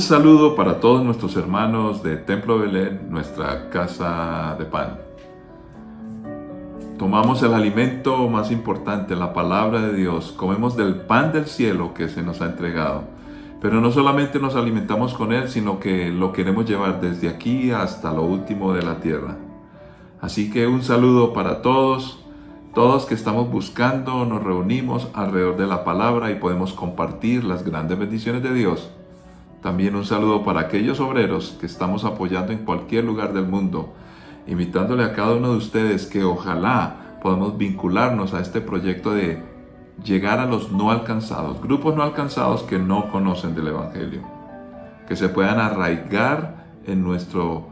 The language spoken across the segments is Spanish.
saludo para todos nuestros hermanos de Templo Belén, nuestra casa de pan. Tomamos el alimento más importante, la palabra de Dios. Comemos del pan del cielo que se nos ha entregado. Pero no solamente nos alimentamos con él, sino que lo queremos llevar desde aquí hasta lo último de la tierra. Así que un saludo para todos que estamos buscando, nos reunimos alrededor de la palabra y podemos compartir las grandes bendiciones de Dios. También un saludo para aquellos obreros que estamos apoyando en cualquier lugar del mundo, invitándole a cada uno de ustedes que ojalá podamos vincularnos a este proyecto de llegar a los no alcanzados, grupos no alcanzados que no conocen del Evangelio, que se puedan arraigar en nuestro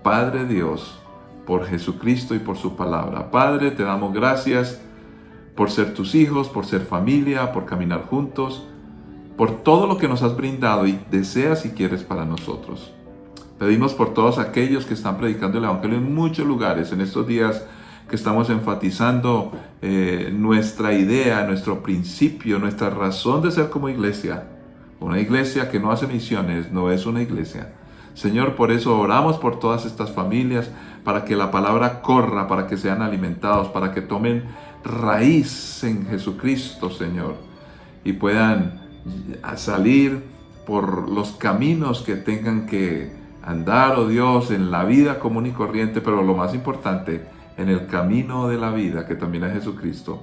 Padre Dios por Jesucristo y por su palabra. Padre, te damos gracias por ser tus hijos, por ser familia, por caminar juntos, por todo lo que nos has brindado y deseas y quieres para nosotros. Pedimos por todos aquellos que están predicando el Evangelio en muchos lugares, en estos días que estamos enfatizando nuestra idea, nuestro principio, nuestra razón de ser como iglesia. Una iglesia que no hace misiones no es una iglesia. Señor, por eso oramos por todas estas familias, para que la palabra corra, para que sean alimentados, para que tomen raíz en Jesucristo, Señor, y puedan a salir por los caminos que tengan que andar, oh Dios, en la vida común y corriente, pero lo más importante, en el camino de la vida, que también es Jesucristo.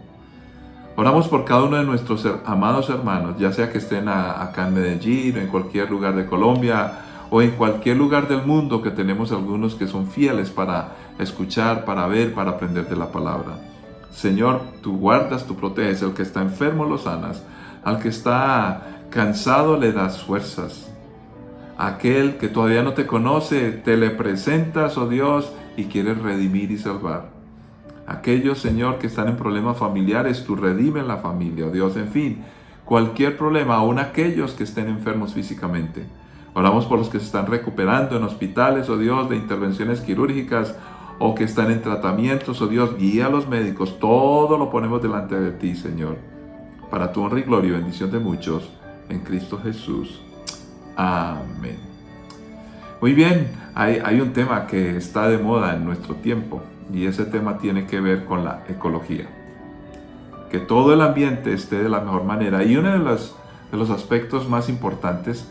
Oramos por cada uno de nuestros amados hermanos, ya sea que estén acá en Medellín, o en cualquier lugar de Colombia, o en cualquier lugar del mundo, que tenemos algunos que son fieles para escuchar, para ver, para aprender de la palabra. Señor, tú guardas, tú proteges, el que está enfermo lo sanas, al que está cansado le das fuerzas. Aquel que todavía no te conoce, te le presentas, oh Dios, y quieres redimir y salvar. Aquellos, Señor, que están en problemas familiares, tú redime la familia, oh Dios. En fin, cualquier problema, aún aquellos que estén enfermos físicamente. Oramos por los que se están recuperando en hospitales, oh Dios, de intervenciones quirúrgicas, o que están en tratamientos, oh Dios, guía a los médicos. Todo lo ponemos delante de ti, Señor, para tu honra y gloria y bendición de muchos, en Cristo Jesús. Amén. Muy bien, hay un tema que está de moda en nuestro tiempo, y ese tema tiene que ver con la ecología. Que todo el ambiente esté de la mejor manera. Y uno de los aspectos más importantes,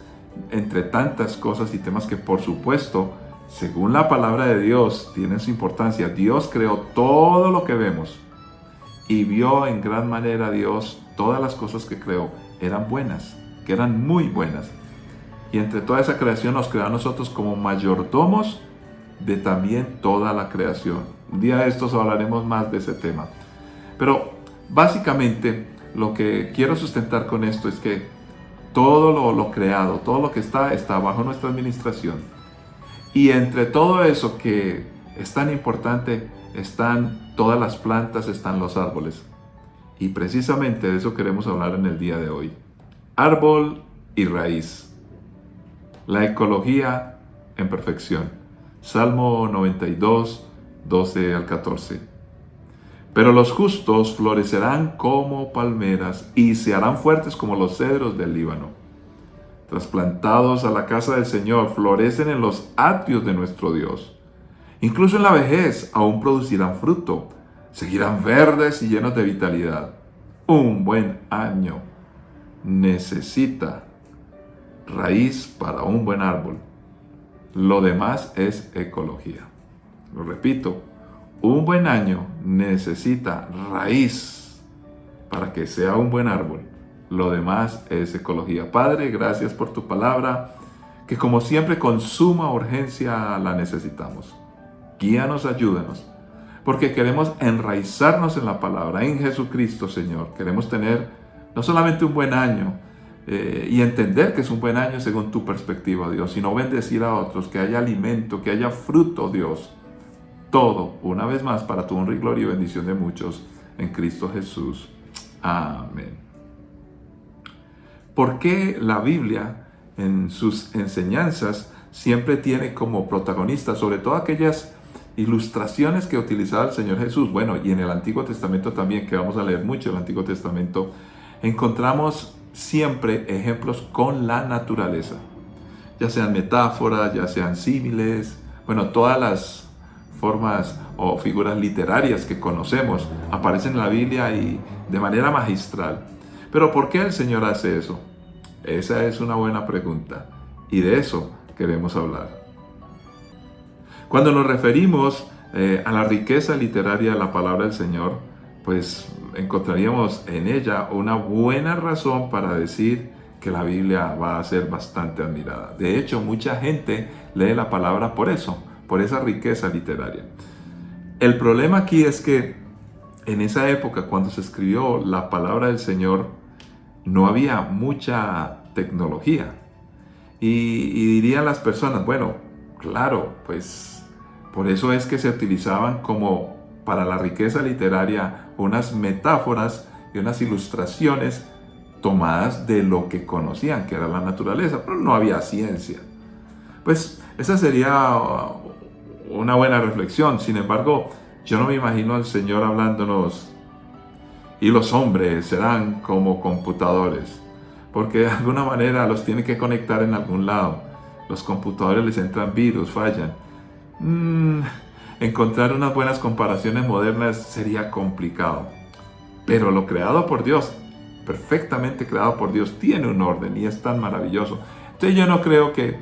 entre tantas cosas y temas que por supuesto, según la palabra de Dios, tienen su importancia. Dios creó todo lo que vemos, y vio en gran manera Dios todas las cosas que creó eran buenas, que eran muy buenas. Y entre toda esa creación nos creó a nosotros como mayordomos de también toda la creación. Un día de estos hablaremos más de ese tema. Pero básicamente lo que quiero sustentar con esto es que todo lo creado, todo lo que está bajo nuestra administración. Y entre todo eso que es tan importante, están todas las plantas, están los árboles. Y precisamente de eso queremos hablar en el día de hoy. Árbol y raíz. La ecología en perfección. Salmo 92, 12 al 14. Pero los justos florecerán como palmeras y se harán fuertes como los cedros del Líbano. Trasplantados a la casa del Señor, florecen en los atrios de nuestro Dios. Incluso en la vejez aún producirán fruto, seguirán verdes y llenos de vitalidad. Un buen año necesita raíz para un buen árbol. Lo demás es ecología. Lo repito, un buen año necesita raíz para que sea un buen árbol. Lo demás es ecología. Padre, gracias por tu palabra, que como siempre con suma urgencia la necesitamos. Guíanos, ayúdanos, porque queremos enraizarnos en la palabra, en Jesucristo, Señor. Queremos tener no solamente un buen año y entender que es un buen año según tu perspectiva, Dios, sino bendecir a otros, que haya alimento, que haya fruto, Dios. Todo, una vez más, para tu honra y gloria y bendición de muchos, en Cristo Jesús. Amén. ¿Por qué la Biblia en sus enseñanzas siempre tiene como protagonista, sobre todo aquellas ilustraciones que utilizaba el Señor Jesús? Bueno, y en el Antiguo Testamento también, que vamos a leer mucho el Antiguo Testamento, encontramos siempre ejemplos con la naturaleza. ya sean metáforas, ya sean símiles, bueno, todas las formas o figuras literarias que conocemos aparecen en la Biblia y de manera magistral. Pero ¿por qué el Señor hace eso? Esa es una buena pregunta y de eso queremos hablar. Cuando nos referimos a la riqueza literaria de la palabra del Señor, pues encontraríamos en ella una buena razón para decir que la Biblia va a ser bastante admirada. De hecho, mucha gente lee la palabra por eso, por esa riqueza literaria. El problema aquí es que en esa época, cuando se escribió la palabra del Señor, no había mucha tecnología. Y dirían las personas, bueno, claro, pues por eso es que se utilizaban como para la riqueza literaria unas metáforas y unas ilustraciones tomadas de lo que conocían, que era la naturaleza, pero no había ciencia. Pues esa sería una buena reflexión. Sin embargo, yo no me imagino al Señor hablándonos y los hombres serán como computadores, porque de alguna manera los tiene que conectar en algún lado. Los computadores les entran virus, fallan. Encontrar unas buenas comparaciones modernas sería complicado. Pero lo creado por Dios, perfectamente creado por Dios, tiene un orden y es tan maravilloso. Entonces yo no creo que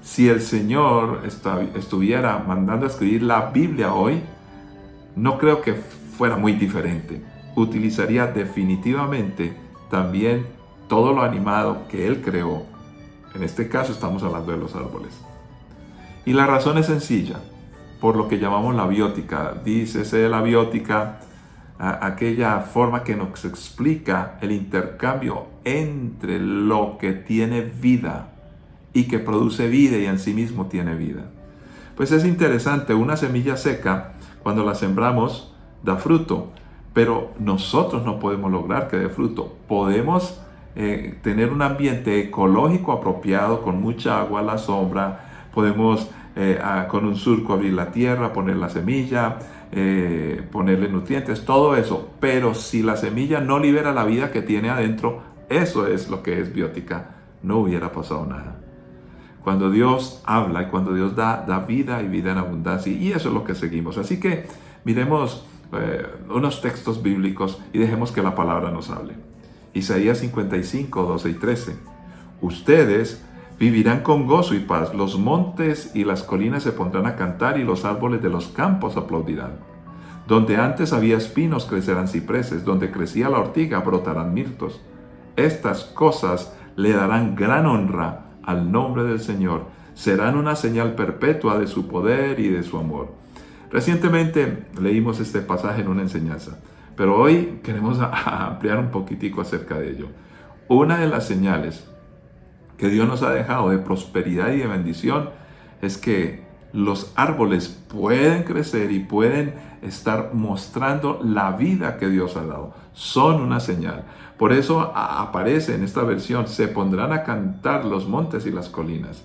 si el Señor estuviera mandando a escribir la Biblia hoy, no creo que fuera muy diferente. Utilizaría definitivamente también todo lo animado que Él creó. En este caso estamos hablando de los árboles. Y la razón es sencilla, por lo que llamamos la biótica. Dícese de la biótica aquella forma que nos explica el intercambio entre lo que tiene vida y que produce vida y en sí mismo tiene vida. Pues es interesante, una semilla seca, cuando la sembramos, da fruto, pero nosotros no podemos lograr que dé fruto. Podemos tener un ambiente ecológico apropiado, con mucha agua a la sombra, podemos con un surco abrir la tierra, poner la semilla, ponerle nutrientes, todo eso, pero si la semilla no libera la vida que tiene adentro, eso es lo que es biótica, no hubiera pasado nada. Cuando Dios habla y cuando Dios da vida y vida en abundancia, y eso es lo que seguimos. Así que miremos unos textos bíblicos y dejemos que la palabra nos hable. Isaías 55, 12 y 13. Ustedes vivirán con gozo y paz, los montes y las colinas se pondrán a cantar y los árboles de los campos aplaudirán. Donde antes había espinos crecerán cipreses, donde crecía la ortiga brotarán mirtos. Estas cosas le darán gran honra al nombre del Señor, serán una señal perpetua de su poder y de su amor. Recientemente leímos este pasaje en una enseñanza, pero hoy queremos ampliar un poquitico acerca de ello. Una de las señales que Dios nos ha dejado de prosperidad y de bendición es que los árboles pueden crecer y pueden estar mostrando la vida que Dios ha dado. Son una señal. Por eso aparece en esta versión, se pondrán a cantar los montes y las colinas.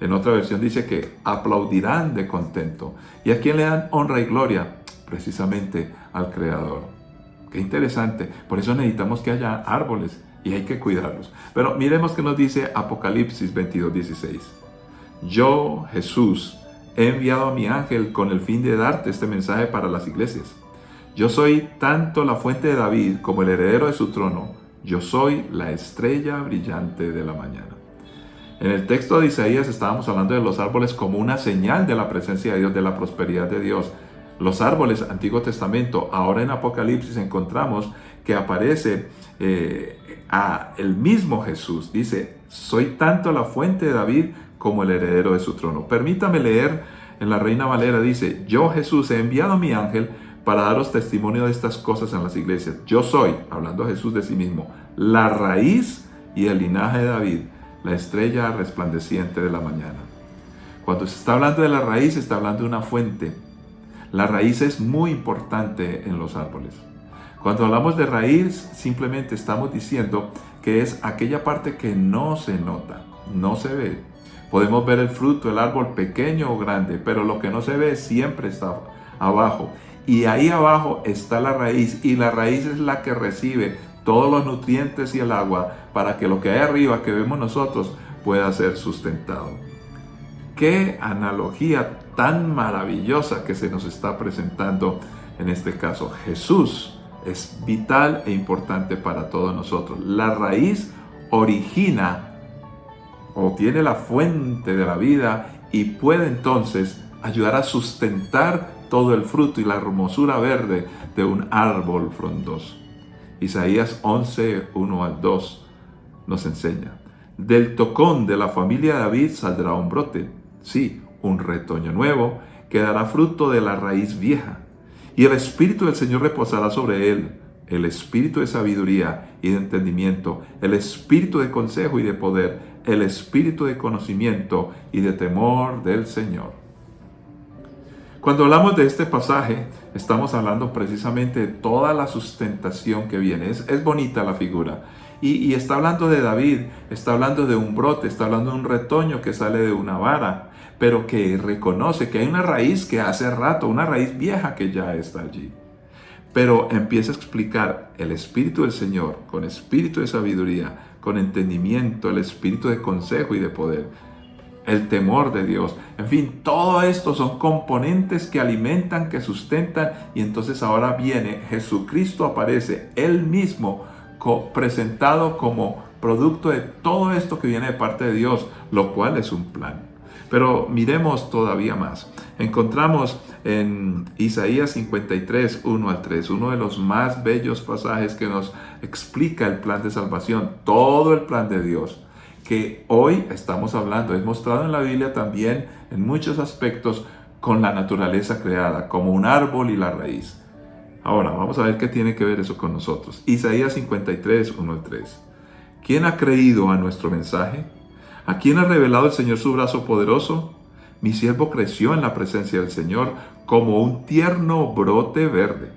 En otra versión dice que aplaudirán de contento. ¿Y a quién le dan honra y gloria? Precisamente al Creador. Qué interesante. Por eso necesitamos que haya árboles y hay que cuidarlos. Pero miremos qué nos dice Apocalipsis 22:16. Yo, Jesús, he enviado a mi ángel con el fin de darte este mensaje para las iglesias. Yo soy tanto la fuente de David como el heredero de su trono. Yo soy la estrella brillante de la mañana. En el texto de Isaías estábamos hablando de los árboles como una señal de la presencia de Dios, de la prosperidad de Dios. Los árboles, Antiguo Testamento. Ahora en Apocalipsis encontramos que aparece el mismo Jesús. Dice, soy tanto la fuente de David como el heredero de su trono. Permítame leer en la Reina Valera, dice, yo Jesús he enviado a mi ángel para daros testimonio de estas cosas en las iglesias. Yo soy, hablando Jesús de sí mismo, la raíz y el linaje de David, la estrella resplandeciente de la mañana. Cuando se está hablando de la raíz, se está hablando de una fuente. La raíz es muy importante en los árboles. Cuando hablamos de raíz, simplemente estamos diciendo que es aquella parte que no se nota, no se ve. Podemos ver el fruto, el árbol pequeño o grande, pero lo que no se ve siempre está abajo. Y ahí abajo está la raíz, y la raíz es la que recibe todos los nutrientes y el agua para que lo que hay arriba que vemos nosotros pueda ser sustentado. Qué analogía tan maravillosa que se nos está presentando en este caso. Jesús es vital e importante para todos nosotros. La raíz origina o tiene la fuente de la vida y puede entonces ayudar a sustentar todo el fruto y la hermosura verde de un árbol frondoso. Isaías 11, 1 al 2 nos enseña: del tocón de la familia de David saldrá un brote, sí, un retoño nuevo que dará fruto de la raíz vieja. Y el Espíritu del Señor reposará sobre él, el Espíritu de sabiduría y de entendimiento, el Espíritu de consejo y de poder, el Espíritu de conocimiento y de temor del Señor. Cuando hablamos de este pasaje, estamos hablando precisamente de toda la sustentación que viene. Es bonita la figura. Y está hablando de David, está hablando de un brote, está hablando de un retoño que sale de una vara, pero que reconoce que hay una raíz que hace rato, una raíz vieja que ya está allí. Pero empieza a explicar el Espíritu del Señor, con espíritu de sabiduría, con entendimiento, el espíritu de consejo y de poder, el temor de Dios. En fin, todo esto son componentes que alimentan, que sustentan, y entonces ahora viene Jesucristo, aparece Él mismo presentado como producto de todo esto que viene de parte de Dios, lo cual es un plan. Pero miremos todavía más. Encontramos en Isaías 53, 1 al 3, uno de los más bellos pasajes que nos explica el plan de salvación, todo el plan de Dios, que hoy estamos hablando, es mostrado en la Biblia también en muchos aspectos con la naturaleza creada, como un árbol y la raíz. Ahora, vamos a ver qué tiene que ver eso con nosotros. Isaías 53, 1 al 3. ¿Quién ha creído a nuestro mensaje? ¿A quién ha revelado el Señor su brazo poderoso? Mi siervo creció en la presencia del Señor como un tierno brote verde,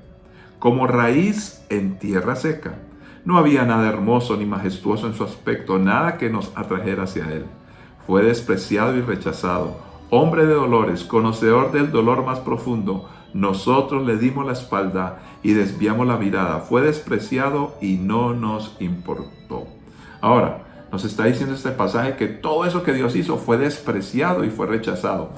como raíz en tierra seca. No había nada hermoso ni majestuoso en su aspecto, nada que nos atrajera hacia él. Fue despreciado y rechazado, hombre de dolores, conocedor del dolor más profundo. Nosotros le dimos la espalda y desviamos la mirada. Fue despreciado y no nos importó. Ahora, nos está diciendo este pasaje que todo eso que Dios hizo fue despreciado y fue rechazado.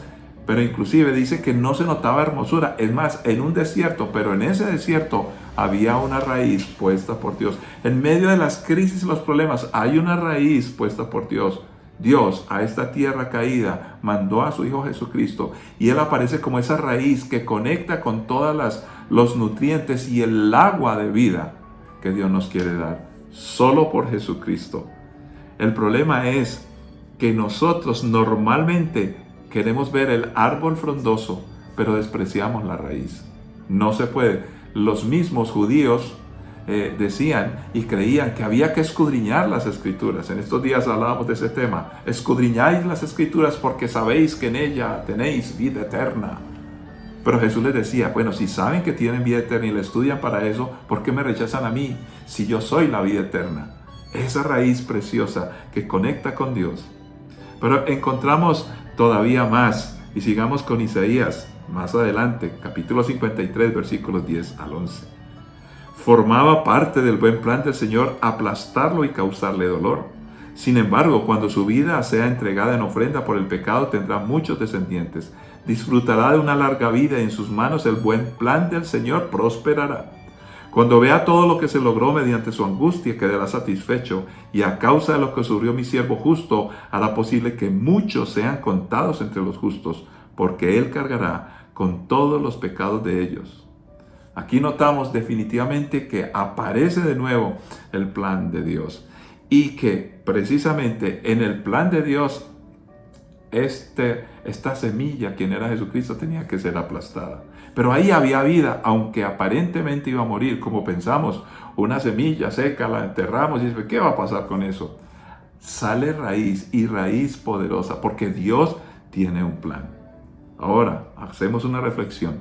Pero inclusive dice que no se notaba hermosura. Es más, en un desierto, pero en ese desierto había una raíz puesta por Dios. En medio de las crisis y los problemas hay una raíz puesta por Dios. Dios a esta tierra caída mandó a su Hijo Jesucristo y Él aparece como esa raíz que conecta con todos los nutrientes y el agua de vida que Dios nos quiere dar, solo por Jesucristo. El problema es que nosotros normalmente queremos ver el árbol frondoso, pero despreciamos la raíz. No se puede. Los mismos judíos decían y creían que había que escudriñar las Escrituras. En estos días hablábamos de ese tema. Escudriñáis las Escrituras porque sabéis que en ella tenéis vida eterna. Pero Jesús les decía, bueno, si saben que tienen vida eterna y la estudian para eso, ¿por qué me rechazan a mí si yo soy la vida eterna? Esa raíz preciosa que conecta con Dios. Pero encontramos todavía más y sigamos con Isaías más adelante, capítulo 53, versículos 10 al 11. Formaba parte del buen plan del Señor aplastarlo y causarle dolor. Sin embargo, cuando su vida sea entregada en ofrenda por el pecado, tendrá muchos descendientes. Disfrutará de una larga vida y en sus manos el buen plan del Señor prosperará. Cuando vea todo lo que se logró mediante su angustia, quedará satisfecho, y a causa de lo que sufrió mi siervo justo, hará posible que muchos sean contados entre los justos, porque Él cargará con todos los pecados de ellos. Aquí notamos definitivamente que aparece de nuevo el plan de Dios, y que precisamente en el plan de Dios, esta semilla, quien era Jesucristo, tenía que ser aplastada. Pero ahí había vida, aunque aparentemente iba a morir, como pensamos, una semilla seca, la enterramos y dice, ¿qué va a pasar con eso? Sale raíz y raíz poderosa, porque Dios tiene un plan. Ahora, hacemos una reflexión.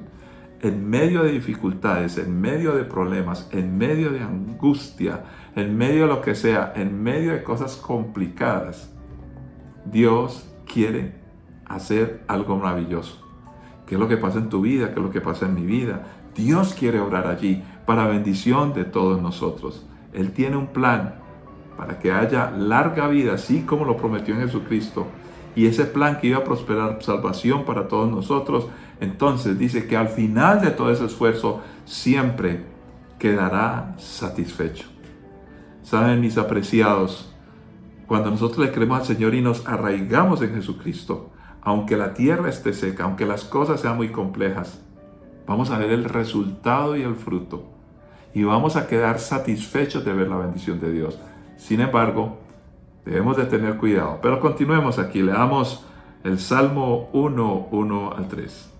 En medio de dificultades, en medio de problemas, en medio de angustia, en medio de lo que sea, en medio de cosas complicadas, Dios quiere hacer algo maravilloso. ¿Qué es lo que pasa en tu vida? ¿Qué es lo que pasa en mi vida? Dios quiere obrar allí para bendición de todos nosotros. Él tiene un plan para que haya larga vida, así como lo prometió en Jesucristo, y ese plan que iba a prosperar salvación para todos nosotros, entonces dice que al final de todo ese esfuerzo siempre quedará satisfecho. Saben, mis apreciados, cuando nosotros le creemos al Señor y nos arraigamos en Jesucristo, aunque la tierra esté seca, aunque las cosas sean muy complejas, vamos a ver el resultado y el fruto. Y vamos a quedar satisfechos de ver la bendición de Dios. Sin embargo, debemos de tener cuidado. Pero continuemos aquí. Leamos el Salmo 1, 1 al 3.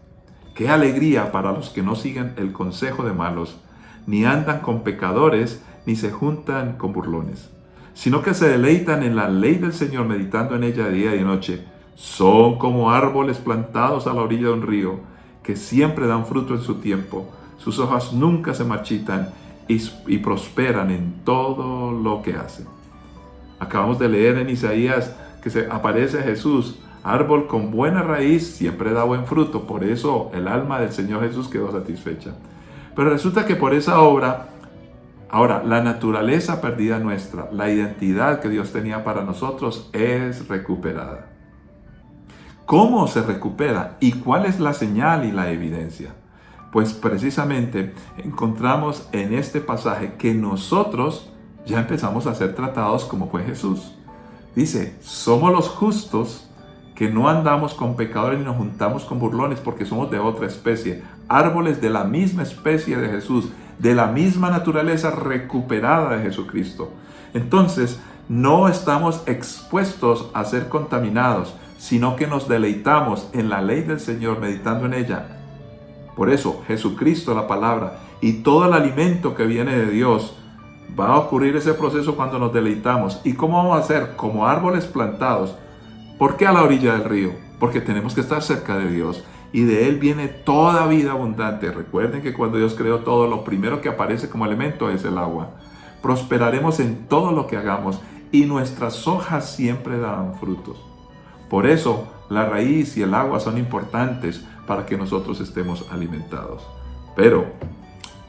Qué alegría para los que no siguen el consejo de malos, ni andan con pecadores, ni se juntan con burlones, sino que se deleitan en la ley del Señor, meditando en ella día y noche. Son como árboles plantados a la orilla de un río, que siempre dan fruto en su tiempo. Sus hojas nunca se marchitan y prosperan en todo lo que hacen. Acabamos de leer en Isaías que aparece Jesús, árbol con buena raíz, siempre da buen fruto. Por eso el alma del Señor Jesús quedó satisfecha. Pero resulta que por esa obra, ahora, la naturaleza perdida nuestra, la identidad que Dios tenía para nosotros es recuperada. ¿Cómo se recupera? ¿Y cuál es la señal y la evidencia? Pues precisamente encontramos en este pasaje que nosotros ya empezamos a ser tratados como fue Jesús. Dice, somos los justos que no andamos con pecadores ni nos juntamos con burlones porque somos de otra especie, árboles de la misma especie de Jesús, de la misma naturaleza recuperada de Jesucristo. Entonces, no estamos expuestos a ser contaminados, sino que nos deleitamos en la ley del Señor, meditando en ella. Por eso, Jesucristo, la palabra, y todo el alimento que viene de Dios, va a ocurrir ese proceso cuando nos deleitamos. ¿Y cómo vamos a hacer? Como árboles plantados. ¿Por qué a la orilla del río? Porque tenemos que estar cerca de Dios. Y de Él viene toda vida abundante. Recuerden que cuando Dios creó todo, lo primero que aparece como elemento es el agua. Prosperaremos en todo lo que hagamos y nuestras hojas siempre darán frutos. Por eso, la raíz y el agua son importantes para que nosotros estemos alimentados. Pero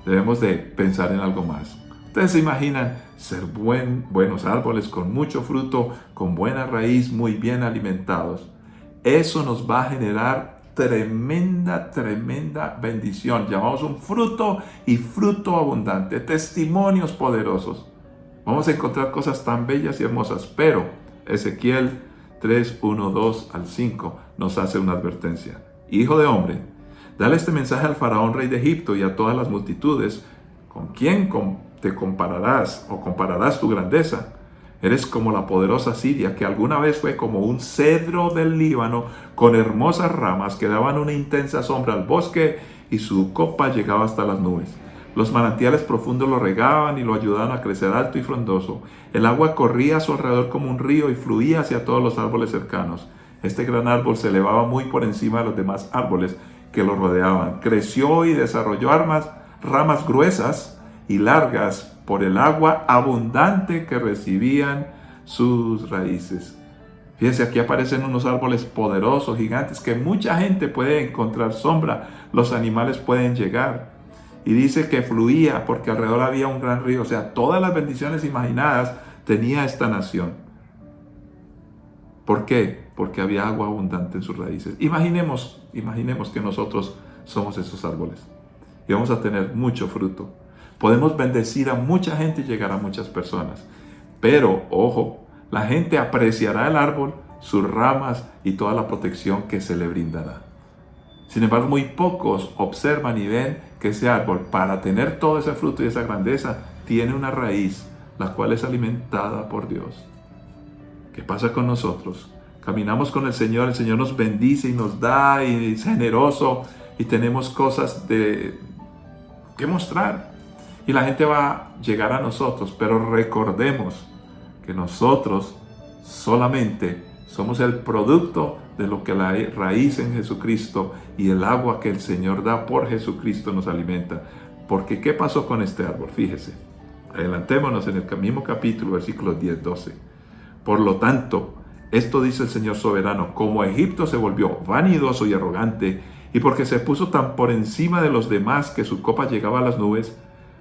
debemos de pensar en algo más. Ustedes se imaginan ser buenos árboles con mucho fruto, con buena raíz, muy bien alimentados. Eso nos va a generar tremenda bendición. Llamamos un fruto y fruto abundante, testimonios poderosos. Vamos a encontrar cosas tan bellas y hermosas, pero Ezequiel 3, 1, 2 al 5 nos hace una advertencia. Hijo de hombre, dale este mensaje al faraón rey de Egipto y a todas las multitudes. ¿Con quién te compararás o compararás tu grandeza? Eres como la poderosa Siria, que alguna vez fue como un cedro del Líbano con hermosas ramas que daban una intensa sombra al bosque y su copa llegaba hasta las nubes. Los manantiales profundos lo regaban y lo ayudaban a crecer alto y frondoso. El agua corría a su alrededor como un río y fluía hacia todos los árboles cercanos. Este gran árbol se elevaba muy por encima de los demás árboles que lo rodeaban. Creció y desarrolló ramas gruesas y largas por el agua abundante que recibían sus raíces. Fíjense, aquí aparecen unos árboles poderosos, gigantes, que mucha gente puede encontrar sombra, los animales pueden llegar. Y dice que fluía porque alrededor había un gran río. O sea, todas las bendiciones imaginadas tenía esta nación. ¿Por qué? Porque había agua abundante en sus raíces. Imaginemos que nosotros somos esos árboles y vamos a tener mucho fruto. Podemos bendecir a mucha gente y llegar a muchas personas. Pero, ojo, la gente apreciará el árbol, sus ramas y toda la protección que se le brindará. Sin embargo, muy pocos observan y ven que ese árbol, para tener todo ese fruto y esa grandeza, tiene una raíz, la cual es alimentada por Dios. ¿Qué pasa con nosotros? Caminamos con el Señor nos bendice y nos da y es generoso y tenemos cosas que mostrar. Y la gente va a llegar a nosotros, pero recordemos que nosotros solamente somos el producto de lo que la raíz en Jesucristo y el agua que el Señor da por Jesucristo nos alimenta. Porque ¿qué pasó con este árbol? Fíjese, adelantémonos en el mismo capítulo, versículos 10, 12. Por lo tanto, esto dice el Señor soberano, como Egipto se volvió vanidoso y arrogante, y porque se puso tan por encima de los demás que su copa llegaba a las nubes,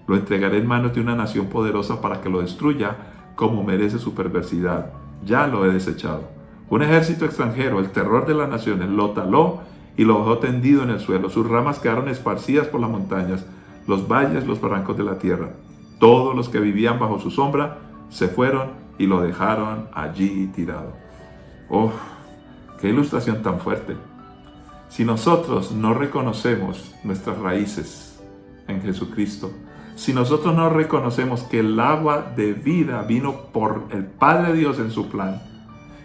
lo entregaré en manos de una nación poderosa para que lo destruya, como merece su perversidad. Ya lo he desechado. Un ejército extranjero, el terror de las naciones, lo taló y lo dejó tendido en el suelo. Sus ramas quedaron esparcidas por las montañas, los valles, los barrancos de la tierra. Todos los que vivían bajo su sombra se fueron y lo dejaron allí tirado. ¡Oh! ¡Qué ilustración tan fuerte! Si nosotros no reconocemos nuestras raíces en Jesucristo, si nosotros no reconocemos que el agua de vida vino por el Padre Dios en su plan,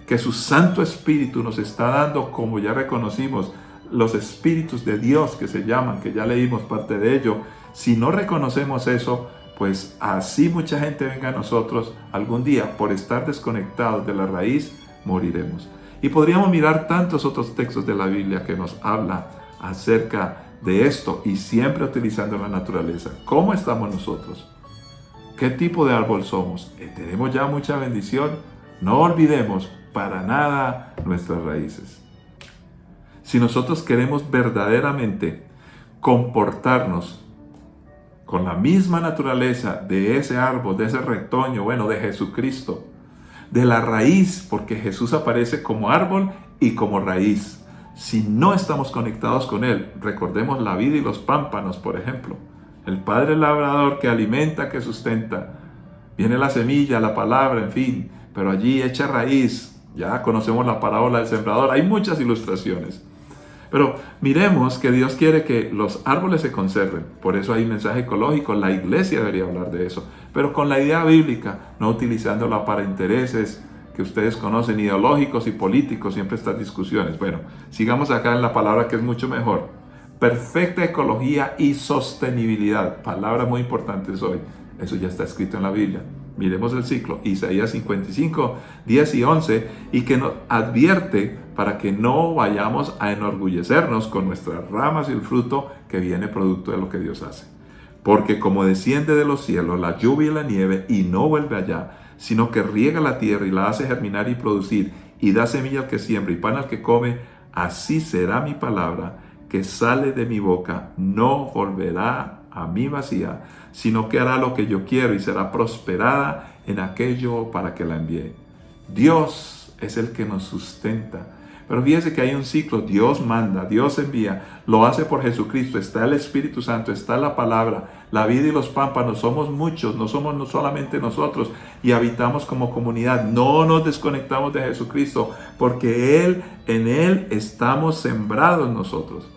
que su Santo Espíritu nos está dando, como ya reconocimos, los Espíritus de Dios que se llaman, que ya leímos parte de ello, si no reconocemos eso, pues así mucha gente venga a nosotros, algún día por estar desconectados de la raíz, moriremos. Y podríamos mirar tantos otros textos de la Biblia que nos habla acerca de esto y siempre utilizando la naturaleza. ¿Cómo estamos nosotros? ¿Qué tipo de árbol somos? ¿Tenemos ya mucha bendición? No olvidemos para nada nuestras raíces. Si nosotros queremos verdaderamente comportarnos con la misma naturaleza de ese árbol, de ese retoño, bueno, de Jesucristo, de la raíz, porque Jesús aparece como árbol y como raíz. Si no estamos conectados con Él, recordemos la vid y los pámpanos, por ejemplo. El Padre labrador que alimenta, que sustenta. Viene la semilla, la palabra, en fin, pero allí echa raíz. Ya conocemos la parábola del sembrador. Hay muchas ilustraciones. Pero miremos que Dios quiere que los árboles se conserven. Por eso hay mensaje ecológico. La iglesia debería hablar de eso. Pero con la idea bíblica, no utilizándola para intereses que ustedes conocen, ideológicos y políticos, siempre estas discusiones. Bueno, sigamos acá en la palabra que es mucho mejor. Perfecta ecología y sostenibilidad. Palabras muy importantes hoy. Eso ya está escrito en la Biblia. Miremos el ciclo, Isaías 55, 10 y 11, y que nos advierte para que no vayamos a enorgullecernos con nuestras ramas y el fruto que viene producto de lo que Dios hace. Porque como desciende de los cielos la lluvia y la nieve y no vuelve allá, sino que riega la tierra y la hace germinar y producir, y da semilla al que siembra y pan al que come, así será mi palabra que sale de mi boca, no volverá a mí vacía, sino que hará lo que yo quiero y será prosperada en aquello para que la envíe. Dios es el que nos sustenta. Pero fíjese que hay un ciclo, Dios manda, Dios envía, lo hace por Jesucristo, está el Espíritu Santo, está la palabra, la vida y los pámpanos, somos muchos, no somos no solamente nosotros y habitamos como comunidad, no nos desconectamos de Jesucristo porque en Él estamos sembrados nosotros.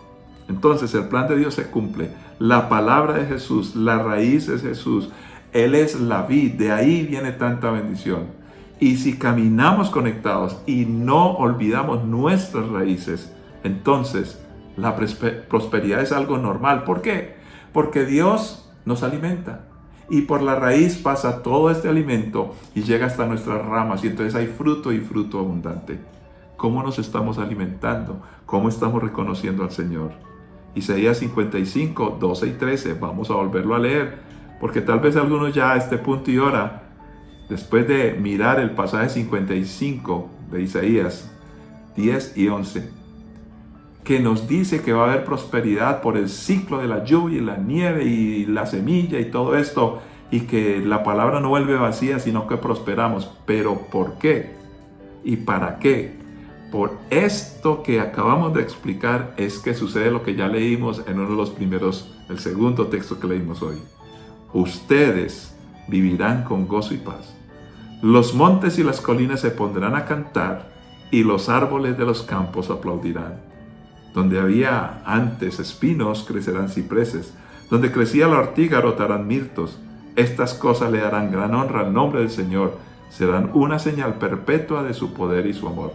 Entonces el plan de Dios se cumple, la palabra de Jesús, la raíz es Jesús, Él es la vid, de ahí viene tanta bendición. Y si caminamos conectados y no olvidamos nuestras raíces, entonces la prosperidad es algo normal. ¿Por qué? Porque Dios nos alimenta. Y por la raíz pasa todo este alimento y llega hasta nuestras ramas. Y entonces hay fruto y fruto abundante. ¿Cómo nos estamos alimentando? ¿Cómo estamos reconociendo al Señor? Isaías 55, 12 y 13. Vamos a volverlo a leer. Porque tal vez algunos ya a este punto y hora, después de mirar el pasaje 55 de Isaías 10 y 11, que nos dice que va a haber prosperidad por el ciclo de la lluvia y la nieve y la semilla y todo esto, y que la palabra no vuelve vacía, sino que prosperamos. ¿Pero por qué? ¿Y para qué? Por esto que acabamos de explicar es que sucede lo que ya leímos en uno de los primeros, el segundo texto que leímos hoy. Ustedes vivirán con gozo y paz. Los montes y las colinas se pondrán a cantar y los árboles de los campos aplaudirán. Donde había antes espinos, crecerán cipreses. Donde crecía la ortiga, brotarán mirtos. Estas cosas le darán gran honra al nombre del Señor. Serán una señal perpetua de su poder y su amor.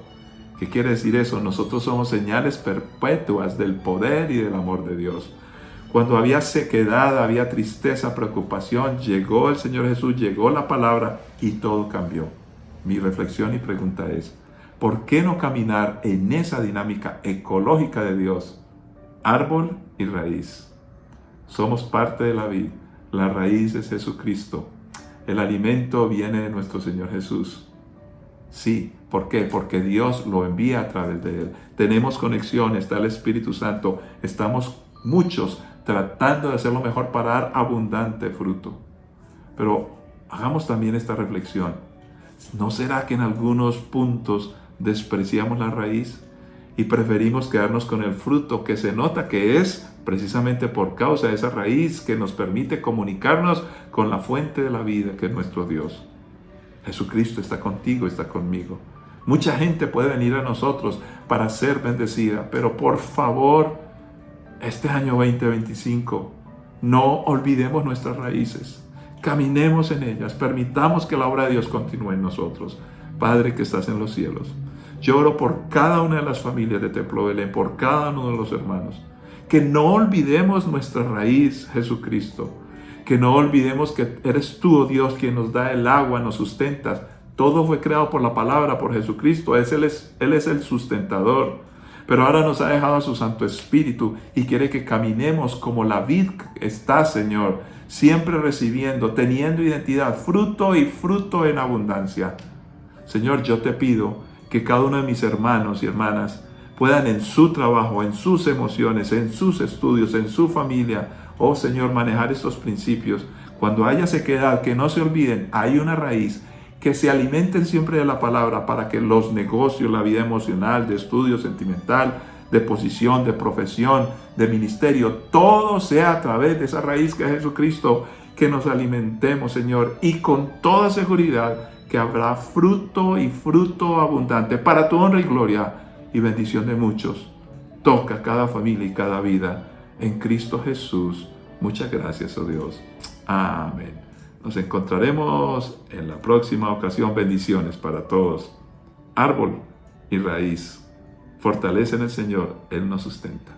¿Qué quiere decir eso? Nosotros somos señales perpetuas del poder y del amor de Dios. Cuando había sequedad, había tristeza, preocupación, llegó el Señor Jesús, llegó la palabra y todo cambió. Mi reflexión y pregunta es, ¿por qué no caminar en esa dinámica ecológica de Dios? Árbol y raíz. Somos parte de la vid, la raíz es Jesucristo. El alimento viene de nuestro Señor Jesús. Sí, ¿por qué? Porque Dios lo envía a través de Él. Tenemos conexión, está el Espíritu Santo, estamos muchos tratando de hacer lo mejor para dar abundante fruto. Pero hagamos también esta reflexión. ¿No será que en algunos puntos despreciamos la raíz y preferimos quedarnos con el fruto que se nota que es precisamente por causa de esa raíz que nos permite comunicarnos con la fuente de la vida, que es nuestro Dios? Jesucristo está contigo, está conmigo. Mucha gente puede venir a nosotros para ser bendecida, pero por favor, este año 2025, no olvidemos nuestras raíces. Caminemos en ellas, permitamos que la obra de Dios continúe en nosotros. Padre que estás en los cielos, yo oro por cada una de las familias de Templo Belén, por cada uno de los hermanos. Que no olvidemos nuestra raíz, Jesucristo. Que no olvidemos que eres tú, oh Dios, quien nos da el agua, nos sustentas. Todo fue creado por la palabra, por Jesucristo. Él es el sustentador. Pero ahora nos ha dejado a su Santo Espíritu y quiere que caminemos como la vid está, Señor. Siempre recibiendo, teniendo identidad, fruto y fruto en abundancia. Señor, yo te pido que cada uno de mis hermanos y hermanas puedan en su trabajo, en sus emociones, en sus estudios, en su familia, oh Señor, manejar estos principios. Cuando haya sequedad, que no se olviden, hay una raíz, que se alimenten siempre de la palabra para que los negocios, la vida emocional, de estudio sentimental, de posición, de profesión, de ministerio, todo sea a través de esa raíz que es Jesucristo, que nos alimentemos, Señor, y con toda seguridad que habrá fruto y fruto abundante para tu honra y gloria y bendición de muchos. Toca cada familia y cada vida en Cristo Jesús. Muchas gracias, oh Dios. Amén. Nos encontraremos en la próxima ocasión. Bendiciones para todos. Árbol y raíz. Fortalece en el Señor. Él nos sustenta.